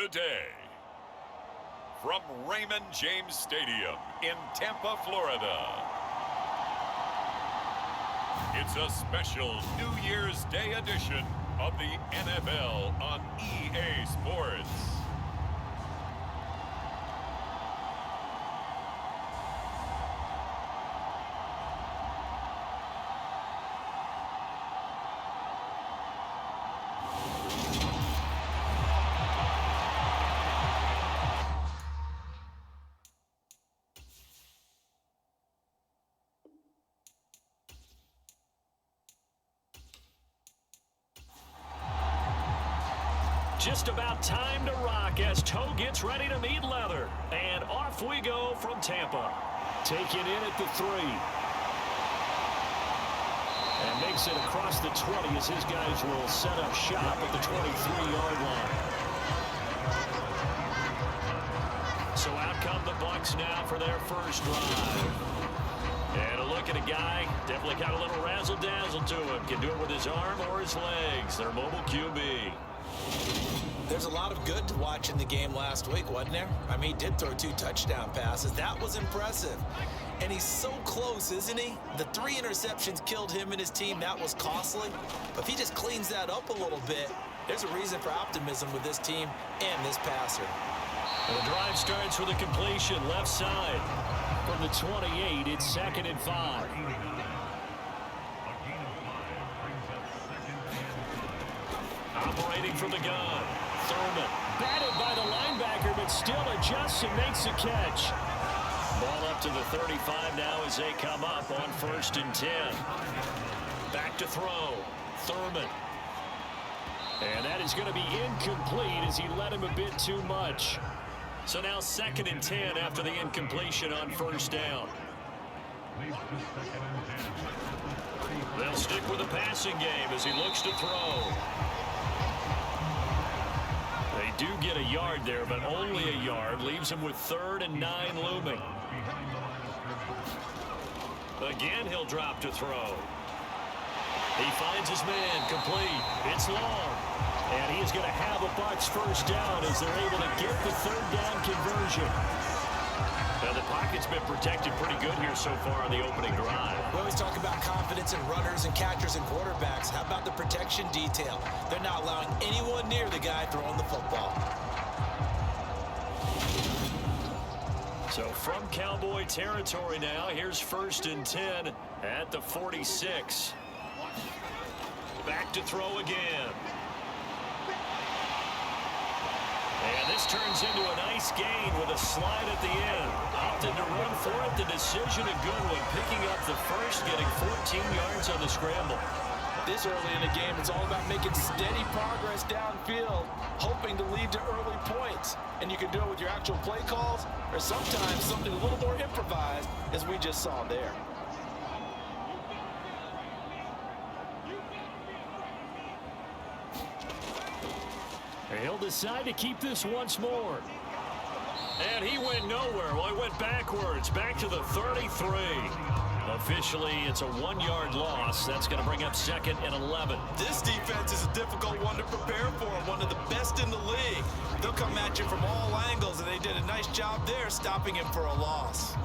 today. From Raymond James Stadium in Tampa, Florida, it's a special New Year's Day edition of the NFL on EA Sports. Just about time to rock as Toe gets ready to meet leather. And off we go from Tampa. Taking in at the 3. And makes it across the 20 as his guys will set up shop at the 23-yard line. So out come the Bucs now for their first drive. And a look at a guy, definitely got a little razzle-dazzle to him. Can do it with his arm or his legs. Their mobile QB. There's a lot of good to watch in the game last week, wasn't there? I mean, he did throw 2 touchdown passes. That was impressive. And he's so close, isn't he? The 3 interceptions killed him and his team. That was costly. But if he just cleans that up a little bit, there's a reason for optimism with this team and this passer. And the drive starts with a completion left side. From the 28, it's 2nd and 5. Operating from the gun. Thurman. Batted by the linebacker, but still adjusts and makes a catch. Ball up to the 35 now as they come up on 1st and 10. Back to throw. Thurman. And that is going to be incomplete as he led him a bit too much. So now 2nd and 10 after the incompletion on 1st down. They'll stick with the passing game as he looks to throw. They do get a yard there, but only a yard. Leaves him with 3rd and 9 looming. Again, he'll drop to throw. He finds his man, complete. It's long. And he is going to have a Bucs first down as they're able to get the 3rd down conversion. Now, the pocket's been protected pretty good here so far on the opening drive. We always talk about confidence in runners and catchers and quarterbacks. How about the protection detail? They're not allowing anyone near the guy throwing the football. So from Cowboy territory now, here's 1st and 10 at the 46. Back to throw again. And this turns into a nice gain with a slide at the end. Opted to run for it. The decision a good one. Picking up the first, getting 14 yards on the scramble. This early in the game, it's all about making steady progress downfield, hoping to lead to early points. And you can do it with your actual play calls, or sometimes something a little more improvised, as we just saw there. He'll decide to keep this once more. And he went nowhere. Well, he went backwards, back to the 33. Officially, it's a 1-yard loss. That's going to bring up 2nd and 11. This defense is a difficult one to prepare for, one of the best in the league. They'll come at you from all angles, and they did a nice job there stopping him for a loss.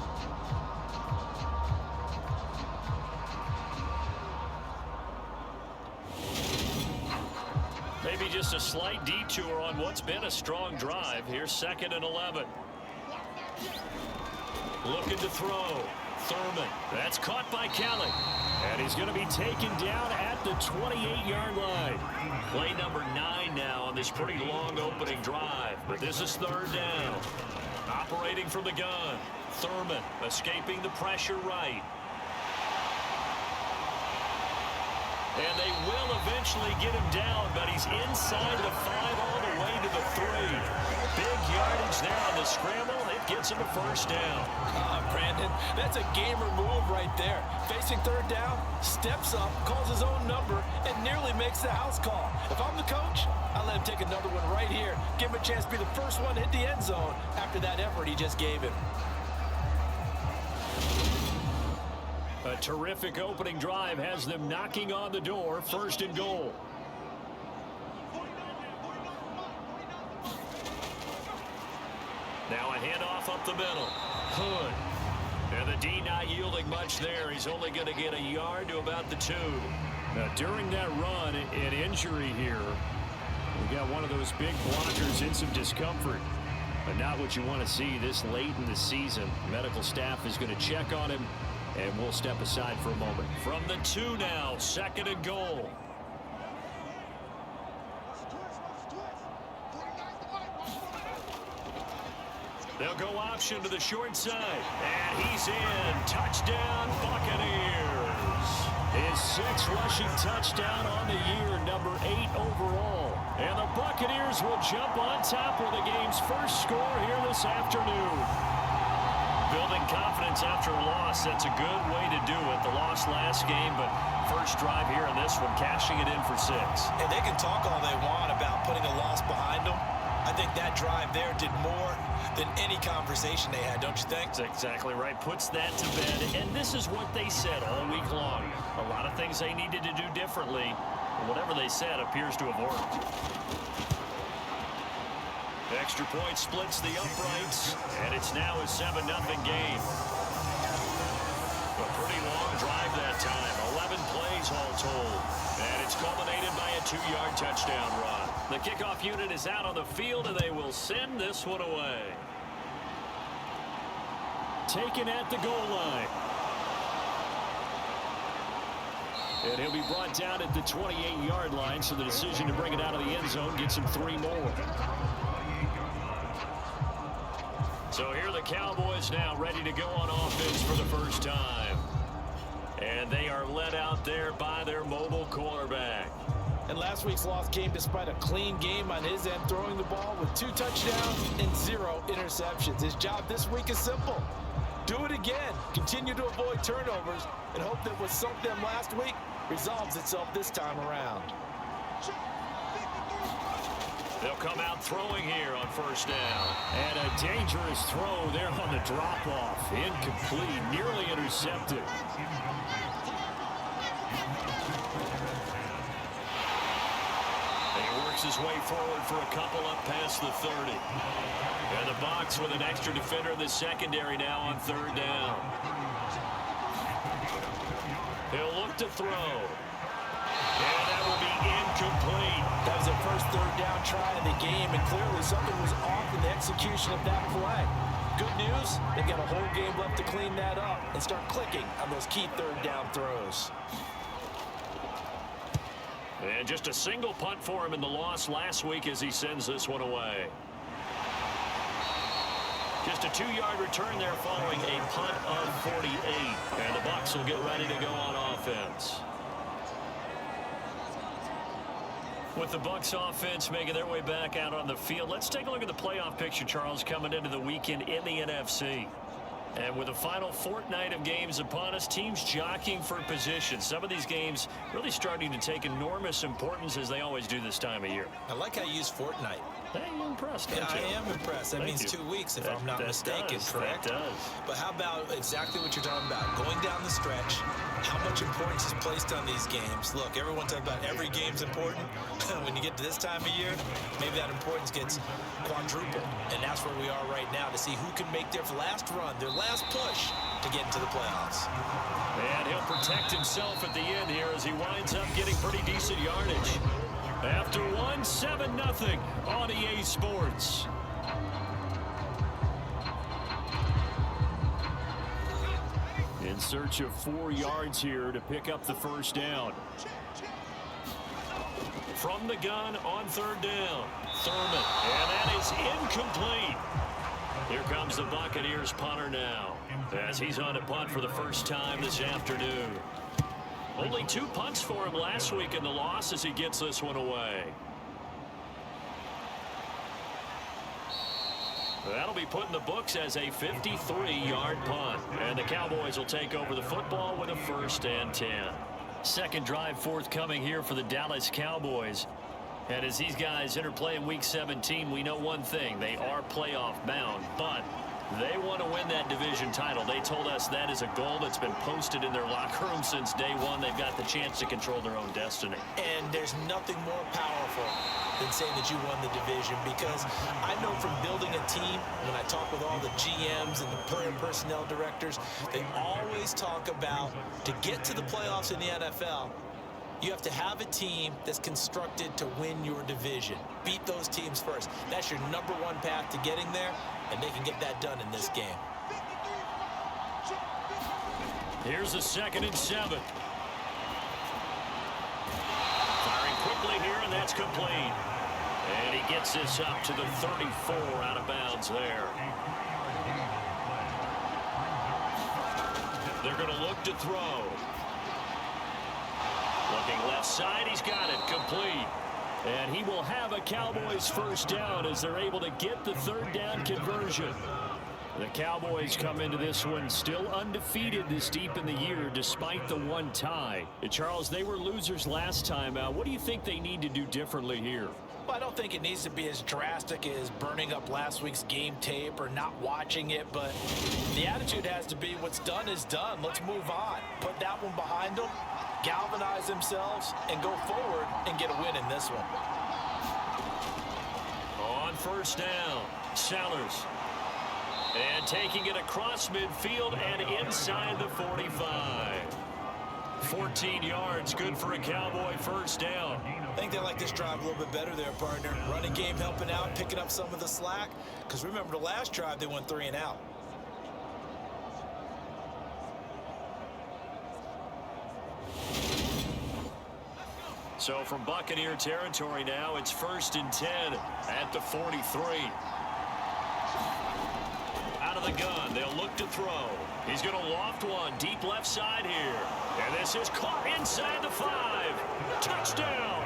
Maybe just a slight detour on what's been a strong drive. Here's 2nd and 11. Looking to throw. Thurman. That's caught by Kelly. And he's going to be taken down at the 28-yard line. Play number 9 now on this pretty long opening drive. But this is 3rd down. Operating from the gun. Thurman escaping the pressure right. And they will eventually get him down, but he's inside the 5 all the way to the 3. Big yardage there on the scramble. It gets him a first down. Brandon, that's a gamer move right there. Facing 3rd down, steps up, calls his own number, and nearly makes the house call. If I'm the coach, I let him take another one right here. Give him a chance to be the first one to hit the end zone after that effort he just gave him. A terrific opening drive has them knocking on the door. 1st and goal. Now a handoff up the middle. Hood. And the D not yielding much there. He's only going to get a yard to about the 2. Now, during that run, an injury here. We got one of those big blockers in some discomfort. But not what you want to see this late in the season. Medical staff is going to check on him, and we'll step aside for a moment. From the 2 now, 2nd and goal. They'll go option to the short side. And he's in. Touchdown, Buccaneers. His 6th rushing touchdown on the year, number 8 overall. And the Buccaneers will jump on top with the game's first score here this afternoon. Building confidence after a loss, that's a good way to do it. The loss last game, but first drive here in this one, cashing it in for 6. And they can talk all they want about putting a loss behind them. I think that drive there did more than any conversation they had, don't you think? That's exactly right. Puts that to bed. And this is what they said all week long. A lot of things they needed to do differently. Whatever they said appears to have worked. Extra point splits the uprights, and it's now a 7-0 game. A pretty long drive that time. 11 plays all told. And it's culminated by a 2-yard touchdown run. The kickoff unit is out on the field, and they will send this one away. Taken at the goal line. And he'll be brought down at the 28-yard line, so the decision to bring it out of the end zone gets him 3 more. So here are the Cowboys now ready to go on offense for the first time. And they are led out there by their mobile quarterback. And last week's loss came despite a clean game on his end, throwing the ball with 2 touchdowns and 0 interceptions. His job this week is simple. Do it again. Continue to avoid turnovers and hope that what sunk them last week resolves itself this time around. They'll come out throwing here on first down. And a dangerous throw there on the drop-off. Incomplete, nearly intercepted. And he works his way forward for a couple up past the 30. And the Bucs with an extra defender in the secondary now on 3rd down. He'll look to throw. And that will be incomplete. That was their first 3rd down try of the game, and clearly something was off in the execution of that play. Good news, they've got a whole game left to clean that up and start clicking on those key 3rd down throws. And just a single punt for him in the loss last week as he sends this one away. Just a 2-yard return there following a punt of 48. And the Bucs will get ready to go on offense. With the Bucs offense making their way back out on the field, let's take a look at the playoff picture, Charles, coming into the weekend in the NFC. And with the final fortnight of games upon us, teams jockeying for position. Some of these games really starting to take enormous importance as they always do this time of year. I like how you use fortnight. Hey, you're impressed, don't Yeah, you? I am impressed. That means 2 weeks, if I'm not mistaken, correct? That does. But how about exactly what you're talking about? Going down the stretch, how much importance is placed on these games? Look, everyone talks about every game's important. When you get to this time of year, maybe that importance gets quadrupled. And that's where we are right now to see who can make their last run, their last push to get into the playoffs. And he'll protect himself at the end here as he winds up getting pretty decent yardage. After 7-0 on EA Sports. In search of 4 yards here to pick up the first down. From the gun on 3rd down. Thurman. And that is incomplete. Here comes the Buccaneers punter now, as he's on to punt for the first time this afternoon. Only 2 punts for him last week in the loss as he gets this one away. That'll be put in the books as a 53-yard punt. And the Cowboys will take over the football with a 1st and 10. Second drive forthcoming here for the Dallas Cowboys. And as these guys interplay in Week 17, we know one thing. They are playoff bound, but they want to win that division title. They told us that is a goal that's been posted in their locker room since day one. They've got the chance to control their own destiny. And there's nothing more powerful than saying that you won the division, because I know from building a team, when I talk with all the GMs and the player personnel directors, they always talk about, to get to the playoffs in the NFL, you have to have a team that's constructed to win your division. Beat those teams first. That's your number one path to getting there, and they can get that done in this game. Here's a 2nd and 7. Firing quickly here, and that's complete. And he gets this up to the 34, out of bounds there. They're going to look to throw. Looking left side, he's got it, complete. And he will have a Cowboys first down as they're able to get the 3rd down conversion. The Cowboys come into this one still undefeated this deep in the year despite the 1 tie. And Charles, they were losers last time out. What do you think they need to do differently here? Well, I don't think it needs to be as drastic as burning up last week's game tape or not watching it, but the attitude has to be what's done is done. Let's move on. Put that one behind them, galvanize themselves, and go forward and get a win in this one. On first down, Sellers. And taking it across midfield and inside the 45. 14 yards, good for a Cowboy first down. I think they like this drive a little bit better there, partner. Running game helping out, picking up some of the slack. Because remember, the last drive, they went 3 and out. So from Buccaneer territory now, it's 1st and 10 at the 43. Out of the gun, they'll look to throw. He's going to loft one deep left side here. And this is caught inside the 5. Touchdown.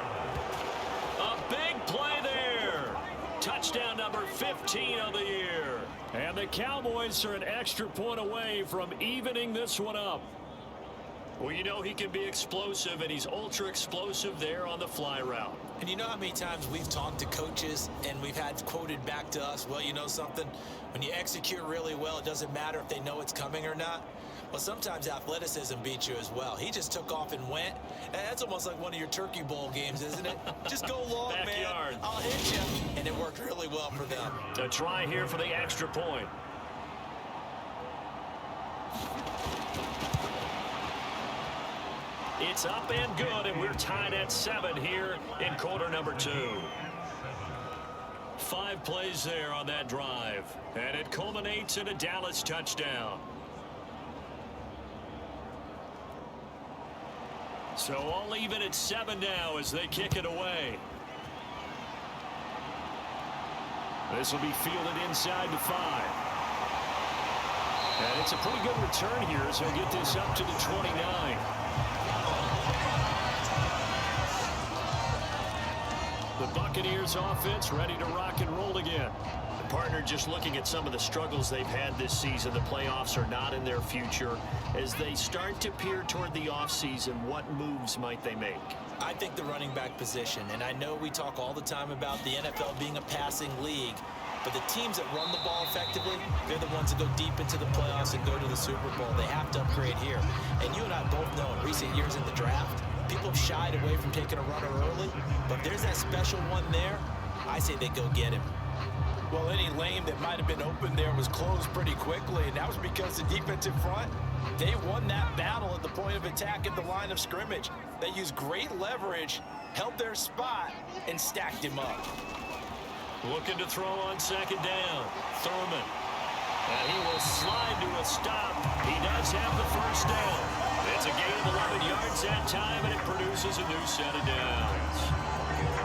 A big play there. Touchdown number 15 of the year. And the Cowboys are an extra point away from evening this one up. Well, you know he can be explosive, and he's ultra explosive there on the fly route. And you know how many times we've talked to coaches and we've had quoted back to us, well, you know something? When you execute really well, it doesn't matter if they know it's coming or not. Well, sometimes athleticism beats you as well. He just took off and went. And that's almost like one of your Turkey Bowl games, isn't it? Just go long, Backyard. man. I'll hit you. And it worked really well for them. A try here for the extra point. It's up and good, and we're tied at 7 here in quarter number 2. 5 plays there on that drive, and it culminates in a Dallas touchdown. So all even at 7 now as they kick it away. This will be fielded inside the 5. And it's a pretty good return here as he'll get this up to the 29. The Buccaneers offense ready to rock and roll again. The partner, just looking at some of the struggles they've had this season, the playoffs are not in their future. As they start to peer toward the offseason, what moves might they make? I think the running back position, and I know we talk all the time about the NFL being a passing league, but the teams that run the ball effectively, they're the ones that go deep into the playoffs and go to the Super Bowl. They have to upgrade here. And you and I both know in recent years in the draft, people have shied away from taking a runner early, but if there's that special one there, I say they go get him. Well, any lane that might have been open there was closed pretty quickly, and that was because the defensive front, they won that battle at the point of attack at the line of scrimmage. They used great leverage, held their spot, and stacked him up. Looking to throw on 2nd down. Thurman. And he will slide to a stop. He does have the first down. It's a gain of 11 yards that time, and it produces a new set of downs.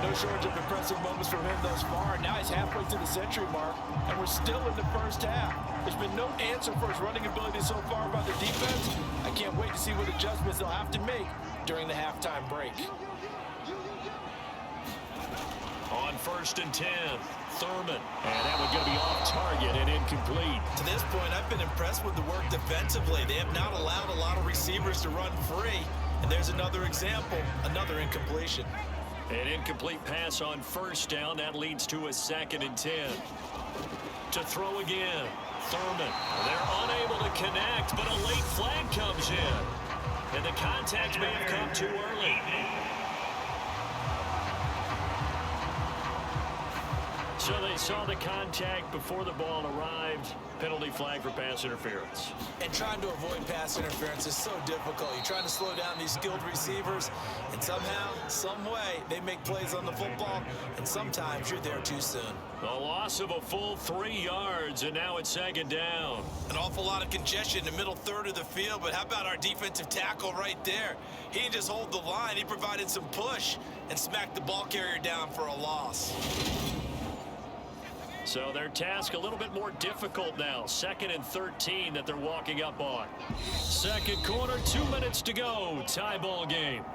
No shortage of impressive moments from him thus far. Now he's halfway to the century mark, and we're still in the first half. There's been no answer for his running ability so far by the defense. I can't wait to see what adjustments they'll have to make during the halftime break. On 1st and 10, Thurman. And that one going to be off target and incomplete. To this point, I've been impressed with the work defensively. They have not allowed a lot of receivers to run free. And there's another example, another incompletion. An incomplete pass on 1st down. That leads to a 2nd and 10. To throw again, Thurman. They're unable to connect, but a late flag comes in. And the contact may have come too early. So they saw the contact before the ball arrived. Penalty flag for pass interference. And trying to avoid pass interference is so difficult. You're trying to slow down these skilled receivers, and somehow, some way, they make plays on the football, and sometimes you're there too soon. A loss of a full 3 yards, and now it's 2nd down. An awful lot of congestion in the middle third of the field, but how about our defensive tackle right there? He didn't just hold the line, he provided some push and smacked the ball carrier down for a loss. So their task a little bit more difficult now. 2nd and 13 that they're walking up on. Second quarter, 2 minutes to go. Tie ball game.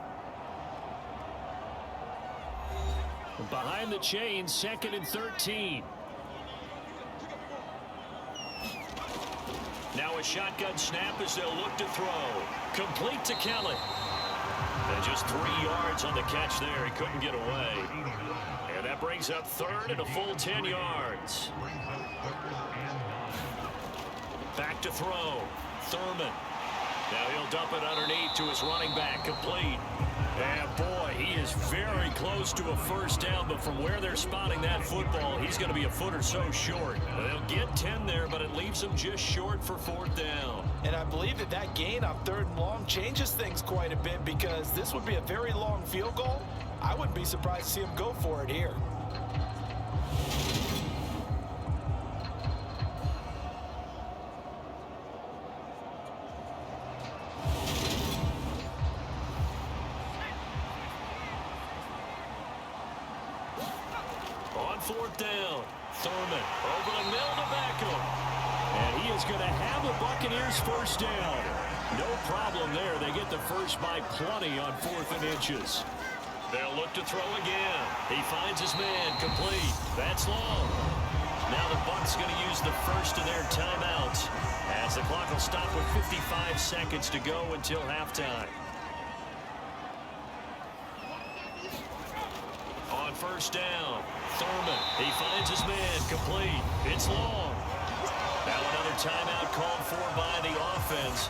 Behind the chains, 2nd and 13. Now a shotgun snap as they'll look to throw. Complete to Kelly. And just 3 yards on the catch there. He couldn't get away. And that brings up 3rd and a full 10 yards. Back to throw. Thurman. Now he'll dump it underneath to his running back. Complete. And boy, he is very close to a first down, but from where they're spotting that football, he's going to be a foot or so short. They'll get 10 there, but it leaves them just short for 4th down. And I believe that gain on 3rd and long changes things quite a bit, because this would be a very long field goal. I wouldn't be surprised to see him go for it here. On 4th down, Thurman over the middle to Beckham. And he is going to have the Buccaneers first down. No problem there. They get the first by plenty on 4th and inches. They'll look to throw again. He finds his man. Complete. That's long. Now the Bucs going to use the first of their timeouts as the clock will stop with 55 seconds to go until halftime. On 1st down, Thurman. He finds his man. Complete. It's long. Now another timeout called for by the offense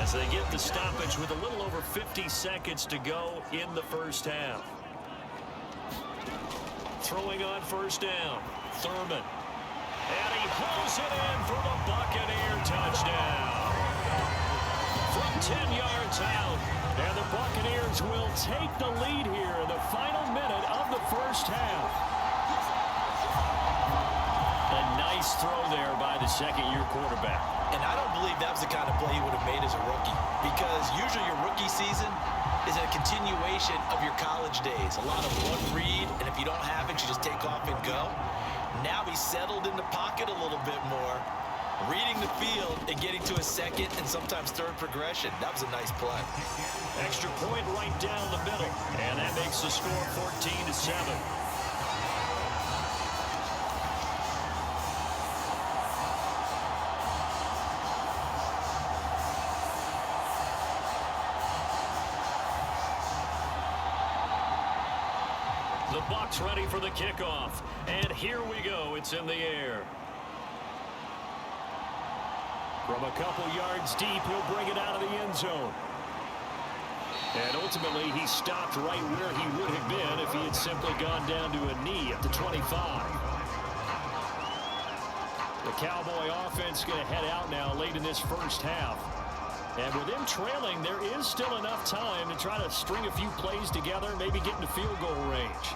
as they get the stoppage with a little over 50 seconds to go in the first half. Throwing on 1st down, Thurman. And he pulls it in for the Buccaneer touchdown. From 10 yards out, and the Buccaneers will take the lead here in the final minute of the first half. A nice throw there by the second-year quarterback. And I don't believe that was the kind of play he would have made as a rookie, because usually your rookie season is a continuation of your college days. A lot of one read, and if you don't have it, you just take off and go. Now he's settled in the pocket a little bit more, reading the field and getting to a second and sometimes third progression. That was a nice play. Extra point right down the middle, and that makes the score 14-7. The Bucs ready for the kickoff, and here we go. It's in the air. From a couple yards deep, he'll bring it out of the end zone. And ultimately, he stopped right where he would have been if he had simply gone down to a knee at the 25. The Cowboy offense going to head out now late in this first half. And with them trailing, there is still enough time to try to string a few plays together, maybe get into field goal range.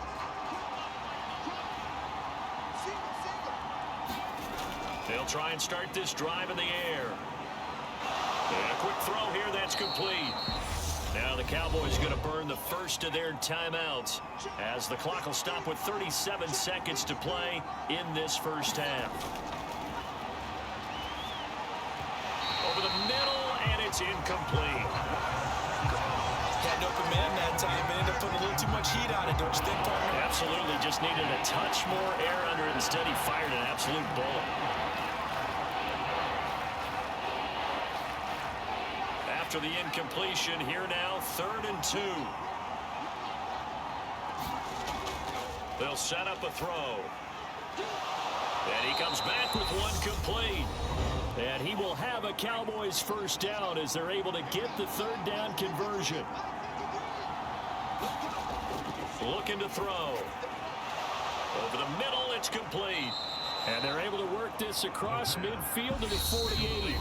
They'll try and start this drive in the air. And a quick throw here, that's complete. Now the Cowboys going to burn the first of their timeouts as the clock will stop with 37 seconds to play in this first half. Over the middle, and it's incomplete. Had an open man that time, and ended up putting a little too much heat on it, don't you think, partner? Absolutely, just needed a touch more air under it. Instead, he fired an absolute bullet. After the incompletion, here now, 3rd and 2. They'll set up a throw. And he comes back with one complete. And he will have a Cowboys first down as they're able to get the 3rd down conversion. Looking to throw. Over the middle, It's complete. And they're able to work this across midfield to the 48.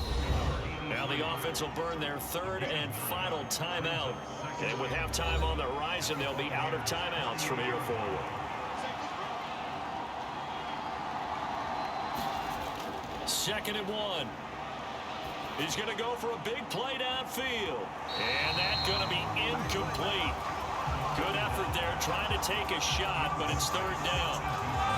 Now the offense will burn their third and final timeout. And with halftime on the horizon, they'll be out of timeouts from here forward. Second and 1. He's going to go for a big play downfield. And that's going to be incomplete. Good effort there trying to take a shot, but it's third down.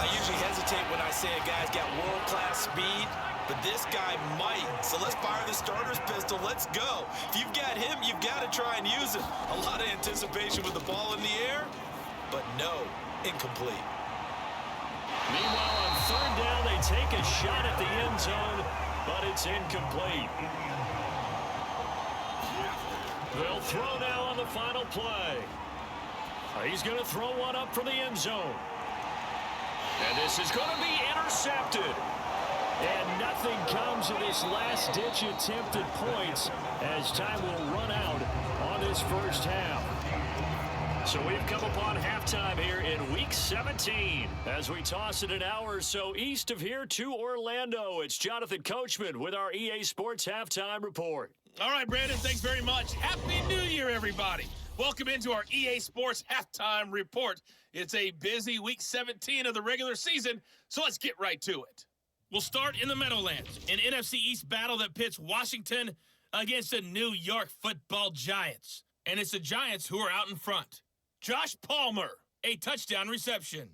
I usually hesitate when I say a guy's got world-class speed, but this guy might. So let's fire the starter's pistol. Let's go. If you've got him, you've got to try and use him. A lot of anticipation with the ball in the air, but no, incomplete. Meanwhile, on third down, they take a shot at the end zone, but it's incomplete. They'll throw now on the final play. He's going to throw one up from the end zone. And this is going to be intercepted. And nothing comes of this last-ditch attempt at points as time will run out on this first half. So we've come upon halftime here in Week 17. As we toss it an hour or so east of here to Orlando, it's Jonathan Coachman with our EA Sports Halftime Report. All right, Brandon, thanks very much. Happy New Year, everybody. Welcome into our EA Sports Halftime Report. It's a busy Week 17 of the regular season, so let's get right to it. We'll start in the Meadowlands, an NFC East battle that pits Washington against the New York Football Giants. And it's the Giants who are out in front. Josh Palmer, a touchdown reception.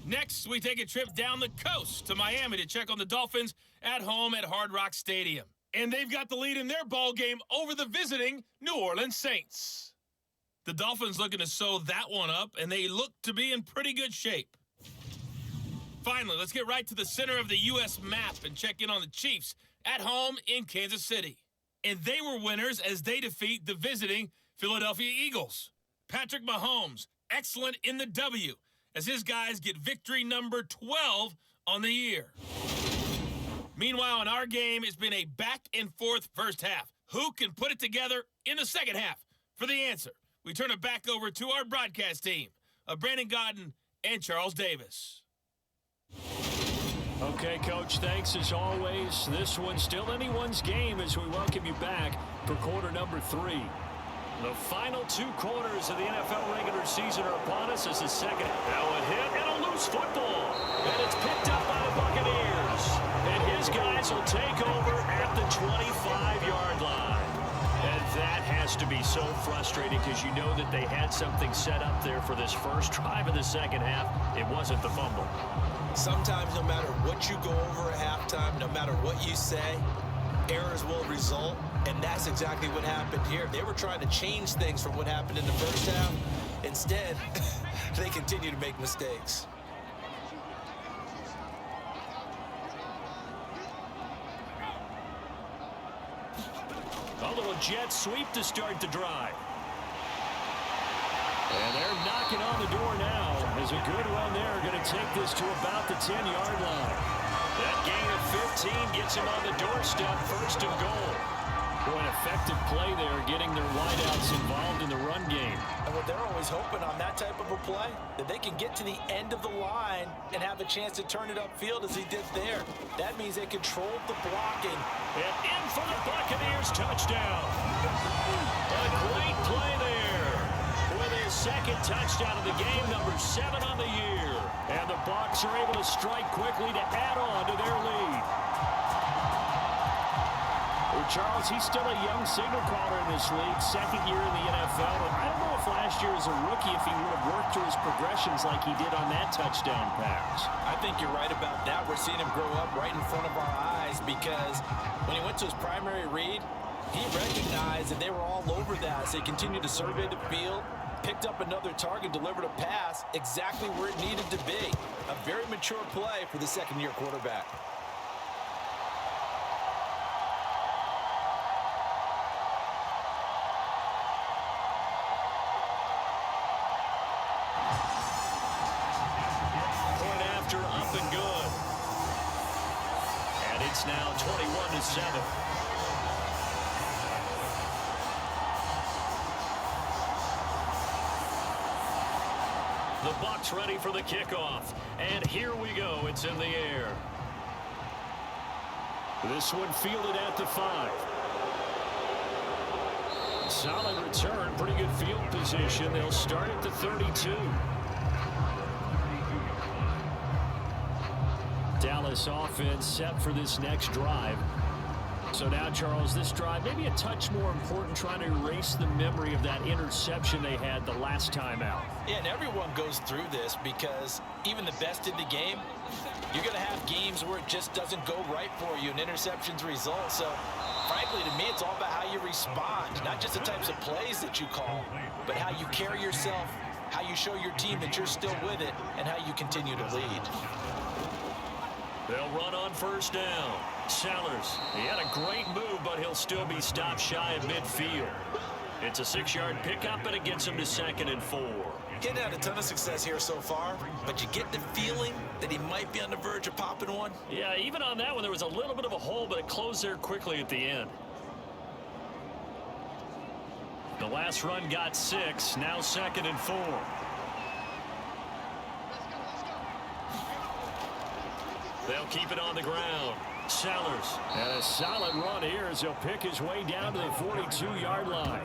Next, we take a trip down the coast to Miami to check on the Dolphins at home at Hard Rock Stadium. And they've got the lead in their ball game over the visiting New Orleans Saints. The Dolphins looking to sew that one up, and they look to be in pretty good shape. Finally, let's get right to the center of the U.S. map and check in on the Chiefs at home in Kansas City. And they were winners as they defeat the visiting Philadelphia Eagles. Patrick Mahomes, excellent in the W, as his guys get victory number 12 on the year. Meanwhile, in our game, it's been a back-and-forth first half. Who can put it together in the second half? For the answer, we turn it back over to our broadcast team of Brandon Godden and Charles Davis. Okay, Coach, thanks as always. This one's still anyone's game as we welcome you back for quarter number 3. The final 2 quarters of the NFL regular season are upon us as the second. Now a hit and a loose football. And it's picked up by the Buccaneers. And his guys will take over at the 25-yard line. And that has to be so frustrating because you know that they had something set up there for this first drive of the second half. It wasn't the fumble. Sometimes no matter what you go over at halftime, no matter what you say, errors will result, and that's exactly what happened here. They were trying to change things from what happened in the first half. Instead, they continue to make mistakes. A little jet sweep to start the drive. And they're knocking on the door now. As a good run there, going to take this to about the 10-yard line. That gain of 15 gets him on the doorstep, first and goal. Boy, an effective play there, getting their wideouts involved in the run game. And what they're always hoping on that type of a play, that they can get to the end of the line and have a chance to turn it upfield as he did there. That means they controlled the blocking. And in for the Buccaneers, touchdown. A great play there. With his second touchdown of the game, number 7 on the year. And the Bucs are able to strike quickly to add on to their lead. Well, Charles, he's still a young signal caller in this league, second year in the NFL. And I don't know if last year as a rookie, if he would have worked through his progressions like he did on that touchdown pass. I think you're right about that. We're seeing him grow up right in front of our eyes because when he went to his primary read, he recognized that they were all over that as they continued to survey the field, picked up another target, delivered a pass exactly where it needed to be. A very mature play for the second-year quarterback. Point after, up and good. And it's now 21-7. The Bucs ready for the kickoff. And here we go. It's in the air. This one fielded at the 5. Solid return. Pretty good field position. They'll start at the 32. Dallas offense set for this next drive. So now, Charles, this drive maybe a touch more important, trying to erase the memory of that interception they had the last time out. Yeah, and everyone goes through this because even the best in the game, you're going to have games where it just doesn't go right for you and interceptions result. So, frankly, to me, it's all about how you respond, not just the types of plays that you call, but how you carry yourself, how you show your team that you're still with it, and how you continue to lead. They'll run on first down. Sellers, he had a great move, but he'll still be stopped shy of midfield. It's a 6-yard pickup, and it gets him to 2nd and 4. Getting had a ton of success here so far, but you get the feeling that he might be on the verge of popping one. Yeah, even on that one, there was a little bit of a hole, but it closed there quickly at the end. The last run got 6, now 2nd and 4. They'll keep it on the ground. Sellers. And a solid run here as he'll pick his way down to the 42-yard line.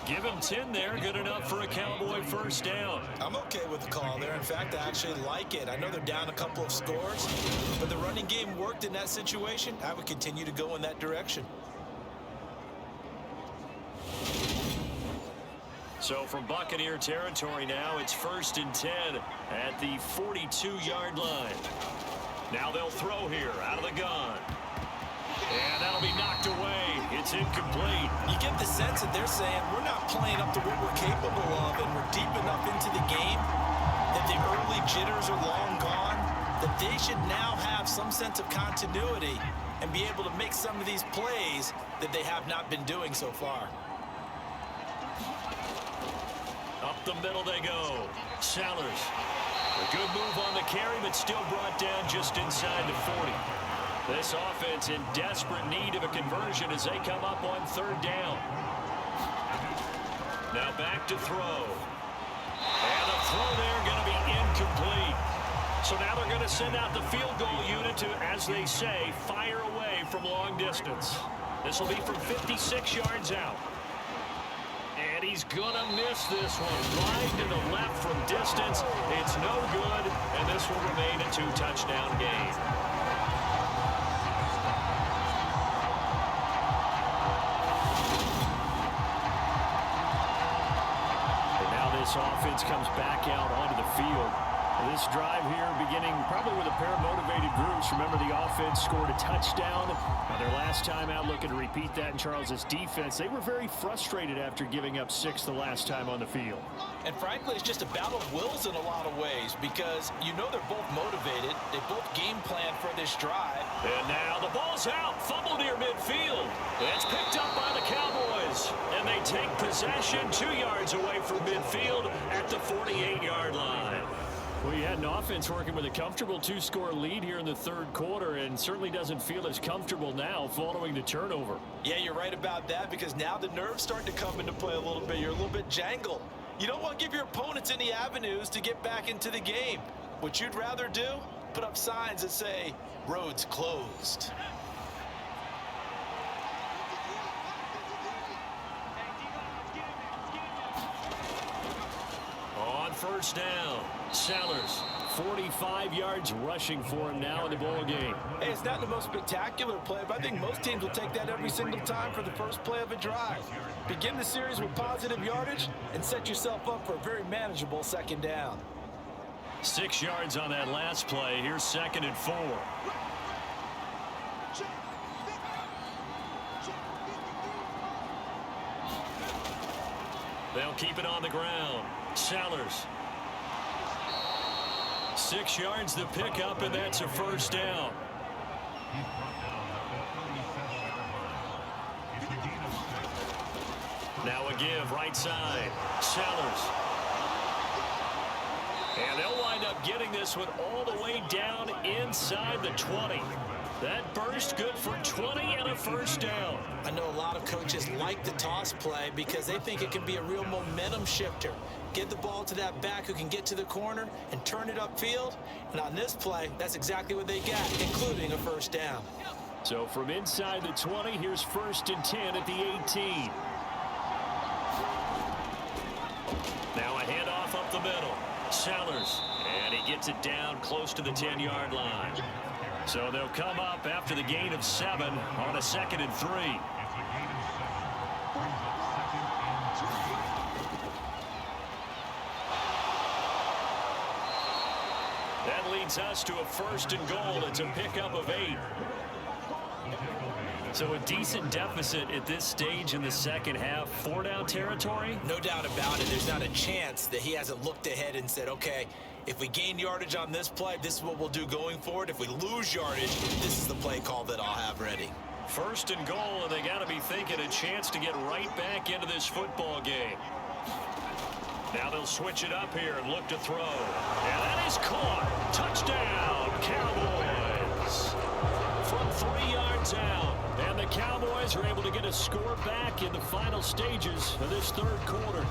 Give him 10 there. Good enough for a Cowboy first down. I'm okay with the call there. In fact, I actually like it. I know they're down a couple of scores, but the running game worked in that situation. I would continue to go in that direction. So from Buccaneer territory now, it's 1st and 10 at the 42-yard line. Now they'll throw here out of the gun. And that'll be knocked away. It's incomplete. You get the sense that they're saying we're not playing up to what we're capable of, and we're deep enough into the game that the early jitters are long gone, that they should now have some sense of continuity and be able to make some of these plays that they have not been doing so far. Up the middle they go. Sellers. A good move on the carry, but still brought down just inside the 40. This offense in desperate need of a conversion as they come up on 3rd down. Now back to throw. And the throw there going to be incomplete. So now they're going to send out the field goal unit to, as they say, fire away from long distance. This will be from 56 yards out. And he's going to miss this one. Right to the left from distance. It's no good, and this will remain a 2-touchdown game. And now this offense comes back out onto the field. This drive here beginning probably with a pair of motivated groups. Remember, the offense scored a touchdown. Their last time out, looking to repeat that in Charles's defense. They were very frustrated after giving up 6 the last time on the field. And frankly, it's just a battle of wills in a lot of ways because you know they're both motivated. They both game plan for this drive. And now the ball's out. Fumble near midfield. It's picked up by the Cowboys. And they take possession 2 yards away from midfield at the 48-yard line. Well, you had an offense working with a comfortable 2-score lead here in the 3rd quarter and certainly doesn't feel as comfortable now following the turnover. Yeah, you're right about that because now the nerves start to come into play a little bit. You're a little bit jangled. You don't want to give your opponents any avenues to get back into the game. What you'd rather do, put up signs that say, roads closed. On first down, Sellers, 45 yards rushing for him now in the ball game. Hey, it's not the most spectacular play, but I think most teams will take that every single time for the first play of a drive. Begin the series with positive yardage and set yourself up for a very manageable 2nd down. 6 yards on that last play. Here's 2nd and 4. They'll keep it on the ground. Sellers. 6 yards to pick up, and that's a first down. Now a give, right side. Sellers. And they'll wind up getting this one all the way down inside the 20. That burst good for 20 and a first down. I know a lot of coaches like the toss play because they think it can be a real momentum shifter. Get the ball to that back who can get to the corner and turn it upfield. And on this play, that's exactly what they got, including a first down. So from inside the 20, here's 1st and 10 at the 18. Now a handoff up the middle. Sellers, and he gets it down close to the 10-yard line. So they'll come up after the gain of 7 on a 2nd and 3. That leads us to a 1st and goal. It's a pickup of 8. So a decent deficit at this stage in the second half. 4-down territory? No doubt about it. There's not a chance that he hasn't looked ahead and said, okay, if we gain yardage on this play, this is what we'll do going forward. If we lose yardage, this is the play call that I'll have ready. 1st and goal, and they got to be thinking a chance to get right back into this football game. Now they'll switch it up here and look to throw. And that is caught. Touchdown, Cowboys. From 3 yards out. And the Cowboys are able to get a score back in the final stages of this 3rd quarter.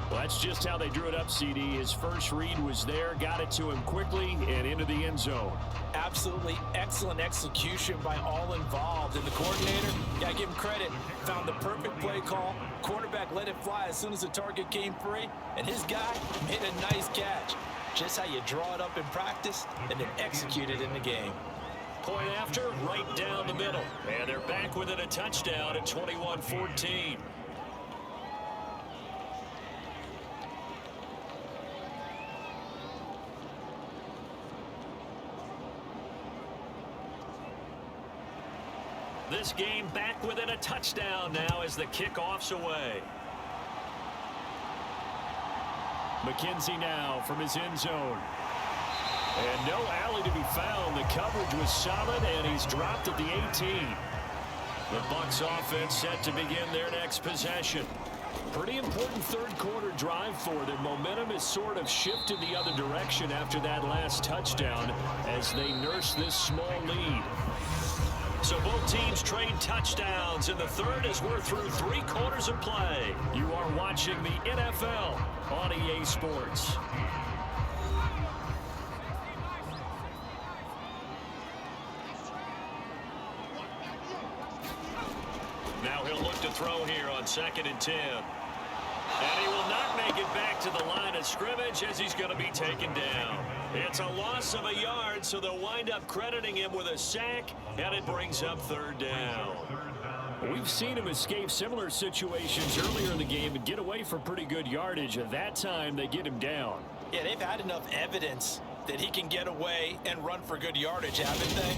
Well, that's just how they drew it up, CD. His first read was there, got it to him quickly, and into the end zone. Absolutely excellent execution by all involved. And the coordinator, got to give him credit, found the perfect play call. Quarterback let it fly as soon as the target came free, and his guy made a nice catch. Just how you draw it up in practice and then execute it in the game. Point after, right down the middle. And they're back within a touchdown at 21-14. This game back within a touchdown now as the kickoff's away. McKenzie now from his end zone. And no alley to be found. The coverage was solid, and he's dropped at the 18. The Bucs offense set to begin their next possession. Pretty important 3rd quarter drive for them. Momentum has sort of shifted the other direction after that last touchdown as they nurse this small lead. So both teams trade touchdowns in the 3rd as we're through 3 quarters of play. You are watching the NFL on EA Sports. Now he'll look to throw here on 2nd and 10. And he will not make it back to the line of scrimmage as he's going to be taken down. It's a loss of a yard, so they'll wind up crediting him with a sack, and it brings up 3rd down. We've seen him escape similar situations earlier in the game and get away for pretty good yardage. At that time, they get him down. Yeah, they've had enough evidence that he can get away and run for good yardage, haven't they?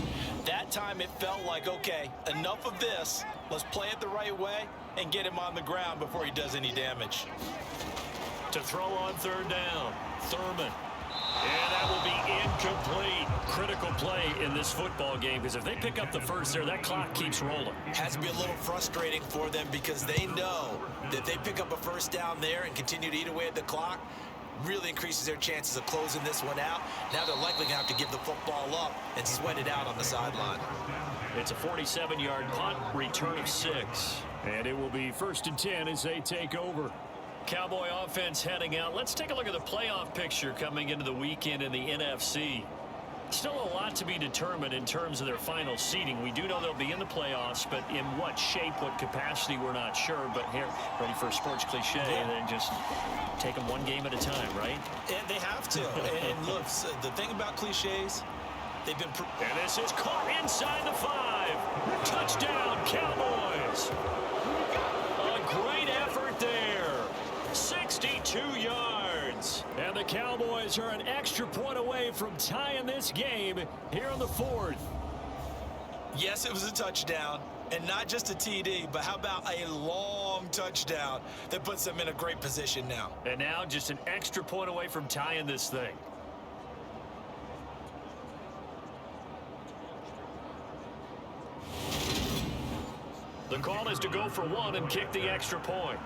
That time it felt like, okay, enough of this. Let's play it the right way and get him on the ground before he does any damage. To throw on 3rd down, Thurman. And that will be incomplete. Critical play in this football game because if they pick up the first there, that clock keeps rolling. Has to be a little frustrating for them because they know that if they pick up a first down there and continue to eat away at the clock, really increases their chances of closing this one out. Now they're likely going to have to give the football up and sweat it out on the sideline. It's a 47-yard punt, return of 6. And it will be 1st and 10 as they take over. Cowboy offense heading out. Let's take a look at the playoff picture coming into the weekend in the NFC. Still a lot to be determined in terms of their final seeding. We do know they'll be in the playoffs, but in what shape, what capacity, we're not sure. But here, ready for a sports cliche, and then just take them one game at a time, right? And they have to. And look, the thing about cliches, they've been... And this is caught inside the 5. Touchdown, Cowboys. A great effort there. 62 yards. And the Cowboys are an extra point away from tying this game here on the 4th. Yes, it was a touchdown, and not just a TD, but how about a long touchdown that puts them in a great position now. And now just an extra point away from tying this thing. The call is to go for 1 and kick the extra point.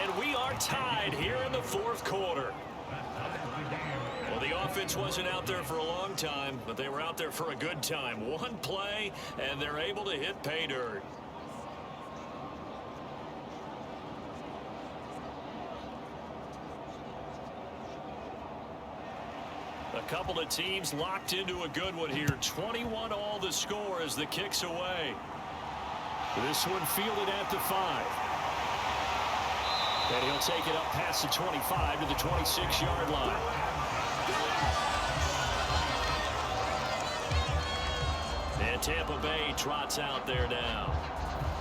And we are are tied here in the fourth quarter. Well, the offense wasn't out there for a long time, but they were out there for a good time. One play, and they're able to hit pay dirt. A couple of teams locked into a good one here. 21 all the score as the kick's away. This one fielded at the 5. And he'll take it up past the 25 to the 26-yard line. And Tampa Bay trots out there now.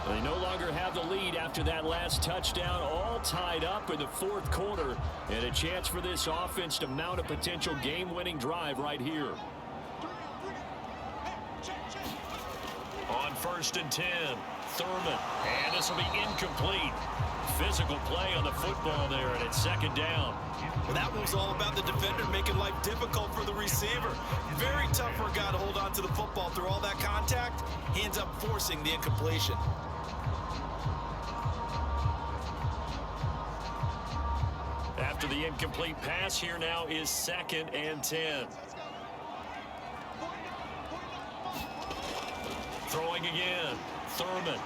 They no longer have the lead after that last touchdown, all tied up in the fourth quarter, and a chance for this offense to mount a potential game-winning drive right here. On 1st and 10, Thurman, and this will be incomplete. Physical play on the football there, and it's 2nd down. Well, that one was all about the defender making life difficult for the receiver. Very tough for a guy to hold on to the football through all that contact. He ends up forcing the incompletion. After the incomplete pass, here now is 2nd and 10. Throwing again, Thurman.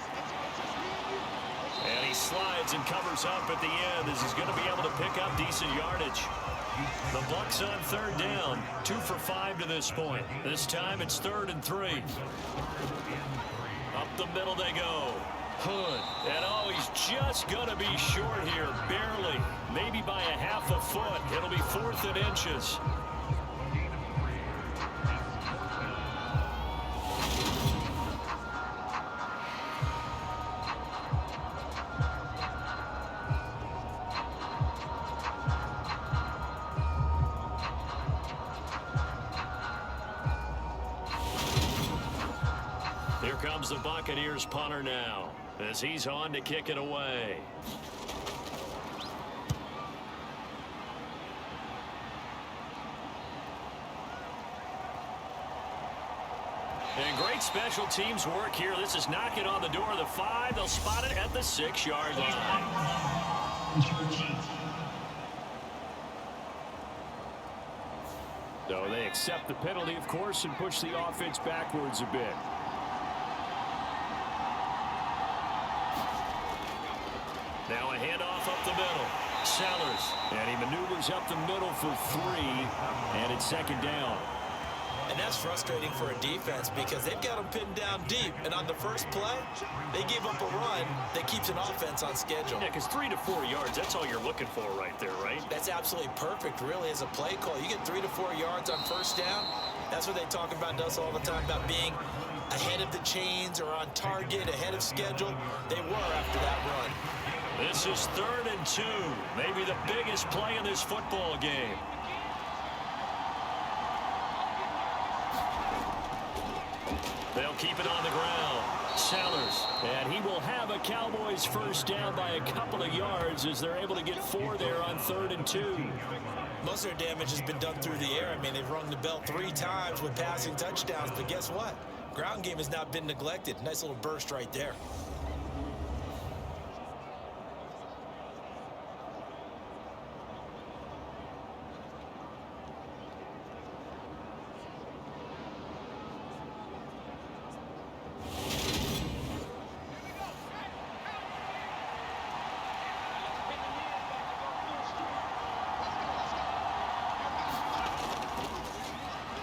And he slides and covers up at the end as he's going to be able to pick up decent yardage. The Bucs on 3rd down, 2 for 5 to this point. This time it's 3rd and 3. Up the middle they go. Hood, and oh, he's just going to be short here, barely, maybe by a half a foot. It'll be 4th and inches. Here comes the Buccaneers punter now, as he's on to kick it away. And great special teams work here. This is knocking on the door of the 5. They'll spot it at the 6-yard line. So they accept the penalty, of course, and push the offense backwards a bit. Now a handoff up the middle. Sellers. And he maneuvers up the middle for 3. And it's 2nd down. And that's frustrating for a defense because they've got them pinned down deep. And on the first play, they give up a run that keeps an offense on schedule. Yeah, because 3 to 4 yards, that's all you're looking for right there, right? That's absolutely perfect, really, as a play call. You get 3 to 4 yards on 1st down. That's what they talk about to us all the time, about being ahead of the chains or on target, ahead of schedule. They were after that run. This is 3rd and 2. Maybe the biggest play in this football game. They'll keep it on the ground. Sellers. And he will have a Cowboys 1st down by a couple of yards as they're able to get 4 there on 3rd and 2. Most of their damage has been done through the air. I mean, they've rung the bell 3 times with passing touchdowns. But guess what? Ground game has not been neglected. Nice little burst right there.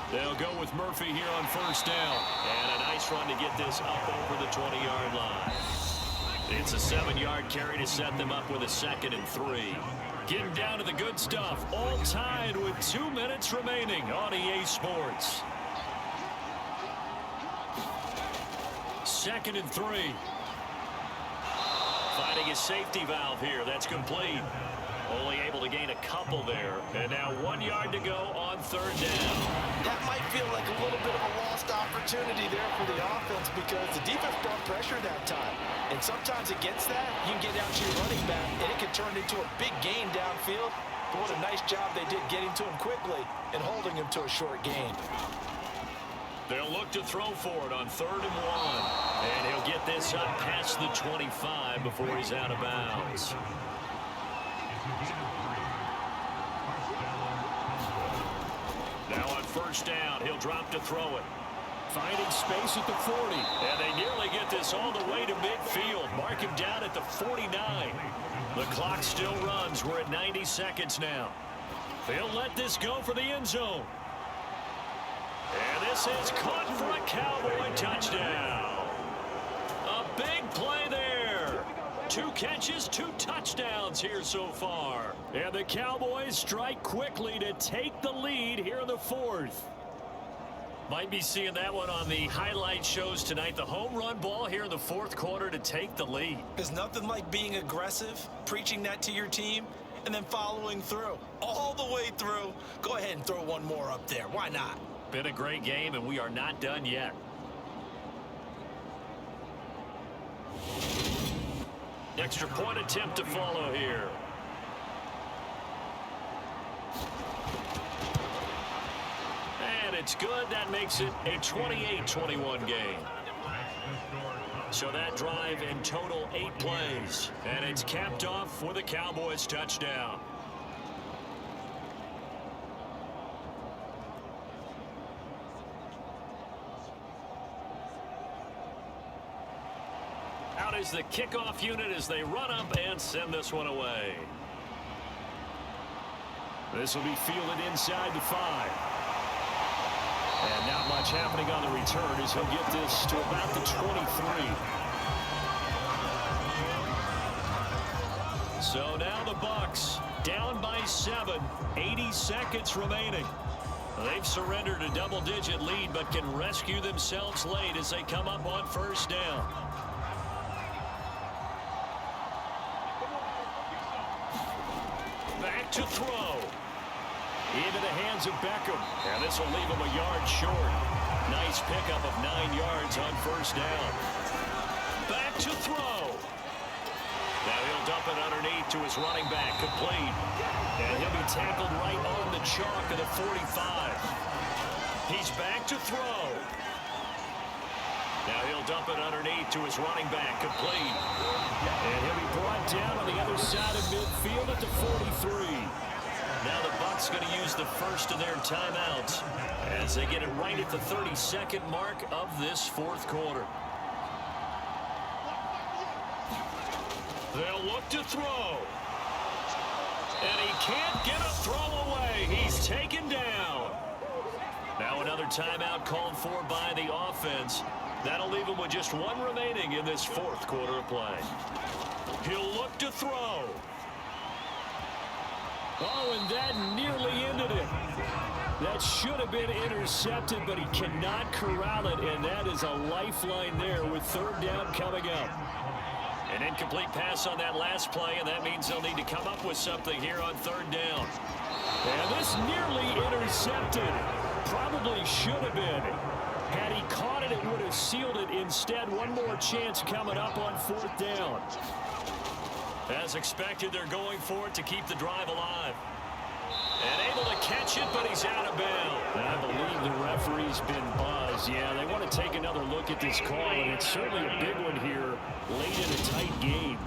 They'll go with Murphy here on 1st down. And a nice run to get this up over the 20-yard line. It's a 7-yard carry to set them up with a 2nd and 3. Getting down to the good stuff. All tied with 2 minutes remaining on EA Sports. 2nd and 3. Finding a safety valve here. That's complete. Only able to gain a couple there. And now 1 yard to go on 3rd down. That might feel like a little bit of a lost opportunity there for the offense because the defense brought pressure that time. And sometimes against that, you can get out to your running back, and it can turn into a big gain downfield. But what a nice job they did getting to him quickly and holding him to a short gain. They'll look to throw for it on 3rd and 1. And he'll get this up past the 25 before he's out of bounds. Now on first down, he'll drop to throw it. Finding space at the 40. And they nearly get this all the way to midfield. Mark him down at the 49. The clock still runs. We're at 90 seconds now. They'll let this go for the end zone. And this is caught for a Cowboy touchdown. A big play there. 2 catches, 2 touchdowns here so far. And the Cowboys strike quickly to take the lead here in the 4th. Might be seeing that one on the highlight shows tonight. The home run ball here in the 4th quarter to take the lead. There's nothing like being aggressive, preaching that to your team, and then following through. All the way through. Go ahead and throw one more up there. Why not? Been a great game, and we are not done yet. Extra point attempt to follow here. And it's good. That makes it a 28-21 game. So that drive in total 8 plays. And it's capped off with a Cowboys touchdown. Out is the kickoff unit as they run up and send this one away. This will be fielded inside the 5. And not much happening on the return as he'll get this to about the 23. So now the Bucs down by 7, 80 seconds remaining. They've surrendered a double-digit lead but can rescue themselves late as they come up on first down. Back to throw. Into the hands of Beckham. And this will leave him a yard short. Nice pickup of 9 yards on first down. Back to throw. Now he'll dump it underneath to his running back. Complete. And he'll be tackled right on the chalk of the 45. He's back to throw. Now he'll dump it underneath to his running back. Complete. And he'll be brought down on the other side of midfield at the 43. Now the Bucs going to use the first of their timeouts as they get it right at the 32nd mark of this 4th quarter. They'll look to throw. And he can't get a throw away. He's taken down. Now another timeout called for by the offense. That'll leave him with just 1 remaining in this 4th quarter of play. He'll look to throw. Oh, and that nearly ended it. That should have been intercepted, but he cannot corral it, and that is a lifeline there with 3rd down coming up. An incomplete pass on that last play, and that means they'll need to come up with something here on 3rd down. And this nearly intercepted. Probably should have been. Had he caught it, it would have sealed it. Instead, one more chance coming up on 4th down. As expected, they're going for it to keep the drive alive. And able to catch it, but he's out of bounds. I believe the referee's been buzzed. Yeah, they want to take another look at this call, and it's certainly a big one here late in a tight game.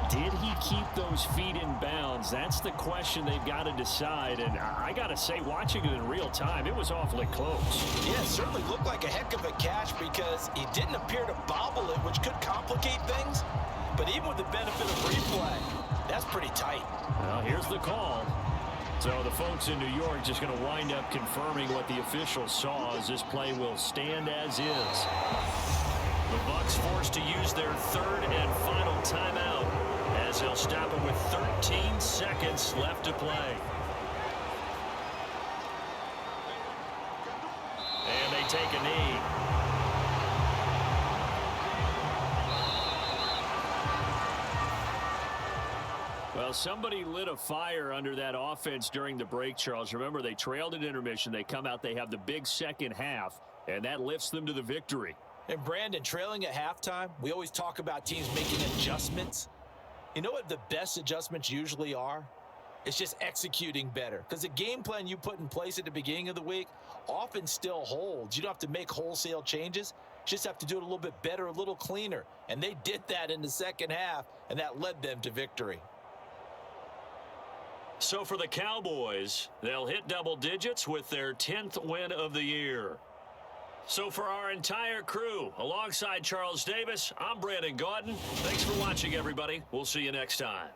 Did he keep those feet in bounds? That's the question they've got to decide. And I got to say, watching it in real time, it was awfully close. Yeah, it certainly looked like a heck of a catch because he didn't appear to bobble it, which could complicate things. But even with the benefit of replay, that's pretty tight. Well, here's the call. So the folks in New York just going to wind up confirming what the officials saw as this play will stand as is. The Bucs forced to use their 3rd and final timeout as they'll stop it with 13 seconds left to play. And they take a knee. Well, somebody lit a fire under that offense during the break, Charles. Remember, they trailed at intermission. They come out, they have the big second half, and that lifts them to the victory. And Brandon, trailing at halftime, we always talk about teams making adjustments. You know what the best adjustments usually are? It's just executing better. Because the game plan you put in place at the beginning of the week often still holds. You don't have to make wholesale changes. Just have to do it a little bit better, a little cleaner. And they did that in the second half, and that led them to victory. So for the Cowboys, they'll hit double digits with their 10th win of the year. So for our entire crew, alongside Charles Davis, I'm Brandon Gaudin. Thanks for watching, everybody. We'll see you next time.